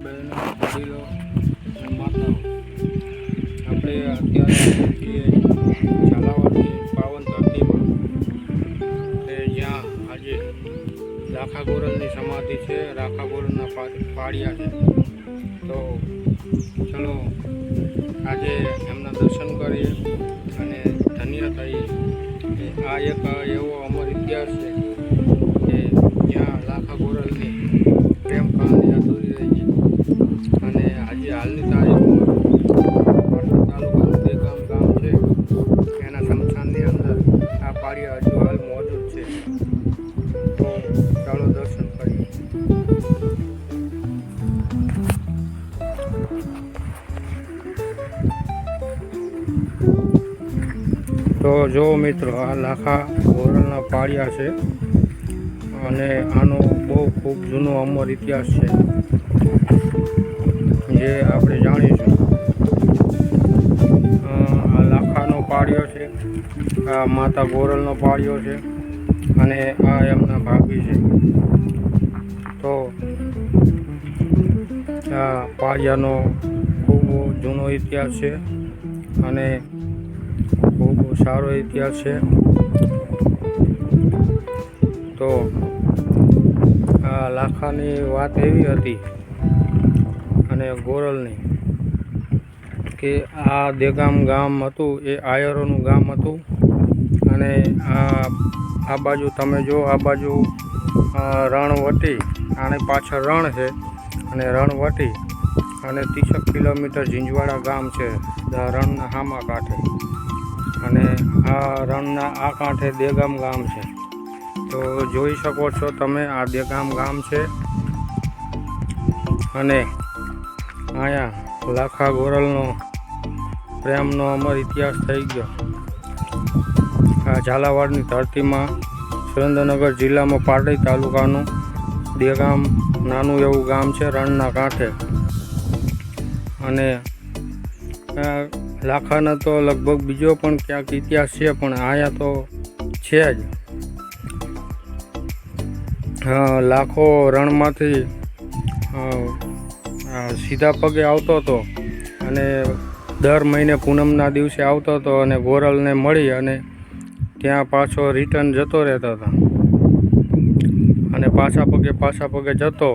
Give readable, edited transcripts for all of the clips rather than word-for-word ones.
બહેનો, વડીલો અને માતાઓ, આપણે અત્યારે છીએ ઝાલાવાડની પાવન ધરતીમાં, કે જ્યાં આજે લાખા ગોરલની સમાધિ છે, લાખા ગોરલના પાળિયા છે. તો ચલો આજે એમના દર્શન કરીએ અને ધન્ય થઈએ. આ એક એવો અમર ઇતિહાસ છે કે જ્યાં લાખા ગોરલની પ્રેમ કહાની અધૂરી રહી છે. અને આજે હાલની તારીખમાં પાટણ તાલુકાનું દેગામ ગામ છે, એના સ્મશાનની અંદર આ પાળિયા હજુ હાલ મોજૂદ છે. તો ચાલો દર્શન કરીએ. તો જો મિત્રો, આ લાખા ગોરલના પાળિયા છે અને આનો બહુ ખૂબ જૂનો અમર ઇતિહાસ છે જે આપણે જાણીશું. આ લાખાનો પાળિયો છે, આ માતા ગોરલનો પાળિયો છે અને આ એમના ભાભી છે. તો આ પાળિયાનો ખૂબ જૂનો ઇતિહાસ છે અને ખૂબ સારો ઇતિહાસ છે. તો આ લાખાની વાત એવી હતી અને ગોરલની કે આ દેગામ ગામ હતું એ આયરોનું ગામ હતું. અને આ બાજુ તમે જો, આ બાજુ રણવટી, આની પાછળ રણ છે અને રણવટી અને 30 કિલોમીટર ઝીંઝવાડા ગામ છે રણના હામા કાંઠે. અને આ રણના આ કાંઠે દેગામ ગામ છે. તો જોઈ શકો છો તમે, આ દેગામ ગામ છે અને અહીંયા લાખા ગોરલનો પ્રેમનો અમર ઇતિહાસ થઈ ગયો. આ ઝાલાવાડની ધરતીમાં સુરેન્દ્રનગર જિલ્લામાં પાટડી તાલુકાનું દેગામ નાનું એવું ગામ છે રણના કાંઠે. અને લાખાના તો લગભગ બીજો પણ ક્યાંક ઇતિહાસ છે, પણ અહીંયા તો છે જ. લાખો રણમાંથી સીધા પગે આવતો હતો અને દર મહિને પૂનમના દિવસે આવતો હતો અને ગોરલને મળી અને ત્યાં પાછો રિટર્ન જતો રહેતો હતો. અને પાછા પગે જતો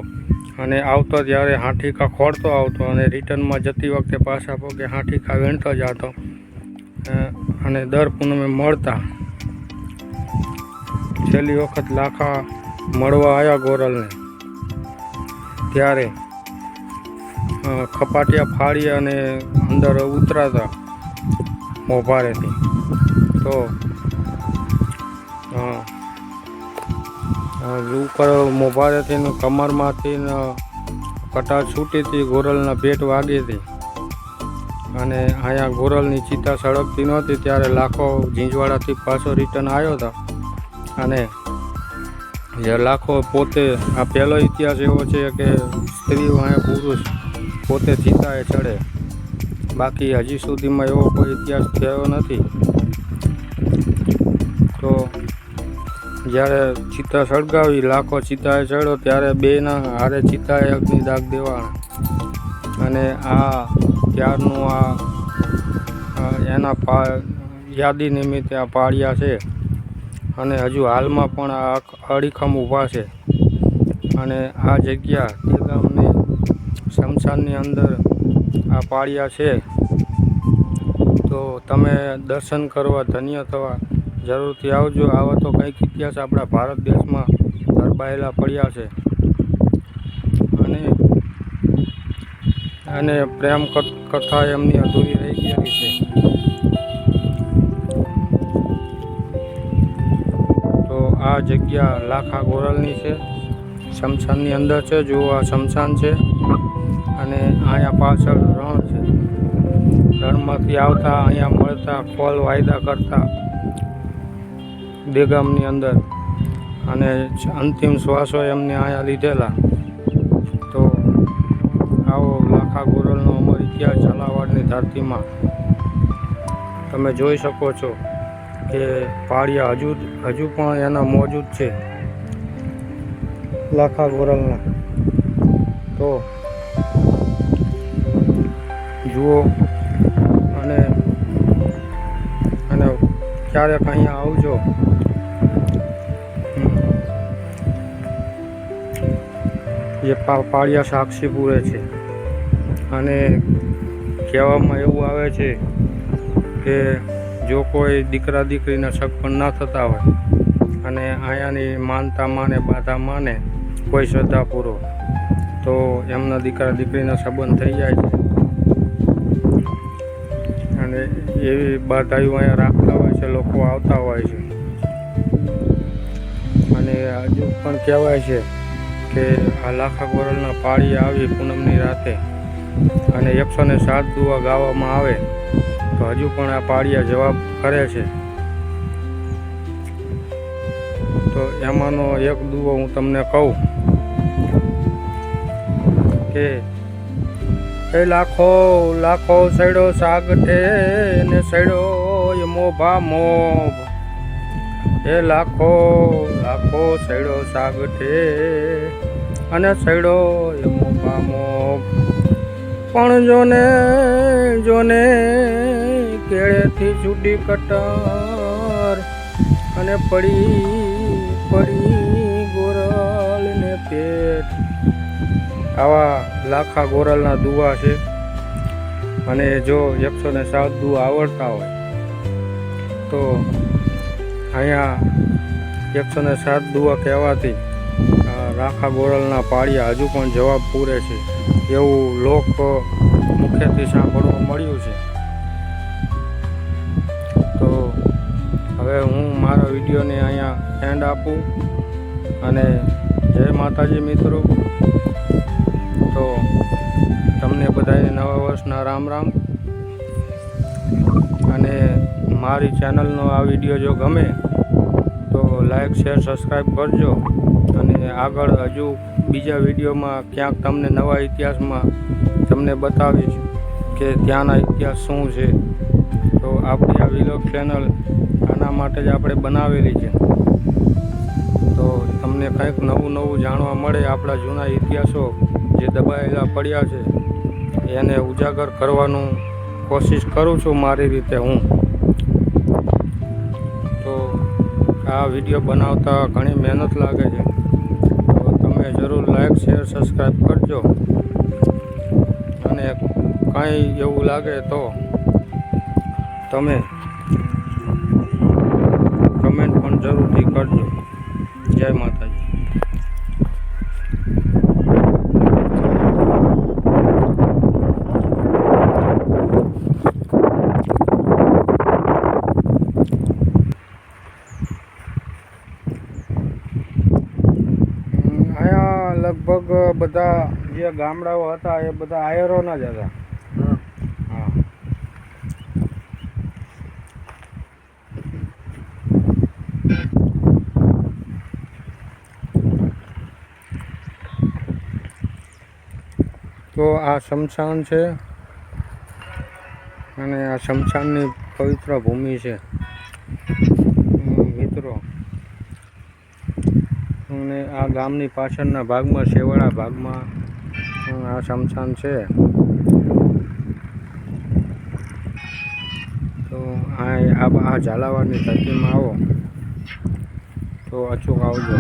અને આવતો ત્યારે હાંઠીકા ખોળતો આવતો અને રિટર્નમાં જતી વખતે પાછા પગે હાંઠીકા વીણતો જતો અને દર પૂનમે મળતા. છેલ્લી વખત લાખા મળવા આવ્યા ગોરલને ત્યારે ખપાટિયા ફાડી અને અંદર ઉતરાતા મોભારેથી. તો ઉપર મોભારેથી કમરમાંથી કટાર છૂટી હતી, ગોરલના પેટ વાગી હતી અને અહીંયા ગોરલની ચિતા સળગતી નહોતી. ત્યારે લાખો ઝીંઝવાડાથી પાછો રિટર્ન આવ્યો હતો. અને જે લાખો પોતે, આ પહેલો ઇતિહાસ એવો છે કે સ્ત્રી અને પુરુષ પોતે ચિતાએ ચડે, બાકી હજી સુધીમાં એવો કોઈ ઇતિહાસ થયો નથી. તો જ્યારે ચિતા સળગાવી, લાખો ચિતાએ ચડ્યો ત્યારે બેના હારે ચિતાએ અગ્નિદાગ દેવાના. અને આ ત્યારનું એના યાદી નિમિત્તે આ પાળિયા છે અને હજુ હાલમાં પણ આ અડીખમ ઊભા છે. અને આ જગ્યા દેગામની સ્મશાનની અંદર આ પાળિયા છે. તો તમે દર્શન કરવા, ધન્ય થવા જરૂરથી આવજો. આવા તો કંઈક ઇતિહાસ આપણા ભારત દેશમાં ધરબાયેલા પડ્યા છે. અને પ્રેમ કથા એમની અધૂરી રહી ગયેલી છે. તો આ જગ્યા લાખા ગોરલની છે, સ્મશાનની અંદર છે. જુઓ, આ સ્મશાન છે અને અહીંયા પાછળ રણ છે. રણમાંથી આવતા અહીંયા મળતા, ખોલ વાયદા કરતા દેગામની અંદર અને અંતિમ શ્વાસો એમને અહીંયા લીધેલા. તો આવો લાખા ગોરલનો અમર ઇતિહાસ ઝાલાવાડની ધરતીમાં તમે જોઈ શકો છો કે પાળિયા હજુ પણ એના મોજૂદ છે લાખા ગોરલના. તો જુઓ અને અને ક્યારેક અહીંયા આવજો. એ પાળિયા સાક્ષી પૂરે છે અને કહેવામાં એવું આવે છે કે જો કોઈ દીકરા દીકરીના સગપણ ના થતા હોય અને અહીંયાની માનતા માને બાધા માને કોઈ શ્રદ્ધા પૂરો તો એમના દીકરા દીકરીના સંબંધ થઈ જાય છે અને એવી બાધાઓ અહીંયા રાખતા હોય છે, લોકો આવતા હોય છે. અને હજુ પણ કહેવાય છે કે આ લાખા ગોરલના પાળી આવી પૂનમની રાતે અને 107 દુઆ ગાવામાં આવે તો હજુ પણ આ પાળિયા જવાબ કરે છે. તો એમાંનો એક દુઓ હું તમને કહું કે એ લાખો લાખો સડ્યો સાગઠે ને સડ્યો મોભા મોભ, એ લાખો લાખો સડ્યો સાગઠે અને સડ્યો મોભા મોભ, પણ જોને કેળેથી છૂટી કટર અને પડી ગોરલ ને પેટ. આવા લાખા ગોરલના દુઆ છે અને જો 107 દુઆ આવડતા હોય તો અહીંયા 107 દુઆ કહેવાથી લાખા ગોરલના પાળિયા હજુ પણ જવાબ પૂરે છે એવું લોક મુખ્યથી સાંભળવા મળ્યું છે. તો હવે હું મારા વિડીયોને અહીંયા એન્ડ આપું અને જય માતાજી મિત્રો. તો તમને બધાને નવા વર્ષના રામ રામ. અને મારી ચેનલનો આ વિડીયો જો ગમે તો લાઈક શેર સબસ્ક્રાઈબ કરજો અને આગળ હજુ બીજા વિડીયોમાં ક્યાંક તમને નવા ઇતિહાસમાં તમને બતાવીશ કે ત્યાંના ઇતિહાસ શું છે. તો આપણી આ વિલોગ ચેનલ આના માટે જ આપણે બનાવેલી છે. તો તમને કંઈક નવું જાણવા મળે, આપણા જૂના ઇતિહાસો જે દબાયેલા પડ્યા છે એને ઉજાગર કરવાનું કોશિશ કરું છું મારી રીતે હું. તો આ વિડીયો બનાવતા ઘણી મહેનત લાગે છે તો તમે જરૂર લાઈક શેર સબસ્ક્રાઈબ કરજો અને કંઈ એવું લાગે તો તમે કમેન્ટ પણ જરૂરથી કરજો. જય માતાજી. લગભગ બધા જે ગામડાઓ હતા એ બધા આયરોના જ હતા. હા. તો આ શમશાન છે અને આ શમશાનની પવિત્ર ભૂમિ છે મિત્રો. અને આ ગામની પાછળના ભાગમાં શેવાળા ભાગમાં આ શમશાન છે. તો આ ઝાલાવાડની ધરતીમાં આવો તો અચૂક આવજો.